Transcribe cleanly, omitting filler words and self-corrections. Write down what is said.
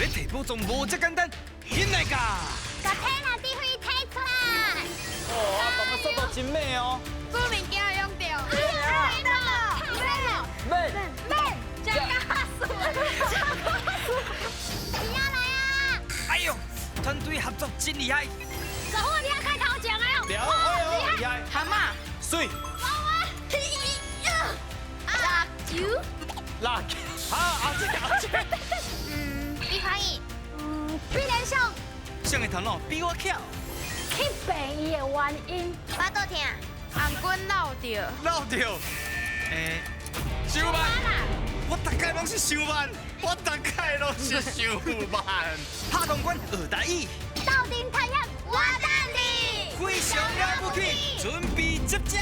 你提宝仲无这简单，紧来噶！把天然智慧摕出来。哦，阿爸的速度真美哦。做物件用到。慢，加速。你要来啊！哎呦，团队合作真厉害！守护你要开头奖哎呦！了，哎呦，厉害！蛤蟆，水，辣椒。辣，阿姐，你可以。比连上。上个头脑比我巧，去病伊的原因。巴肚疼。红棍闹着，闹掉。上班，我大概拢是上班，我大概拢是上班。拍通关学台语，斗阵太阳，我等你。非常了不起，准备接招。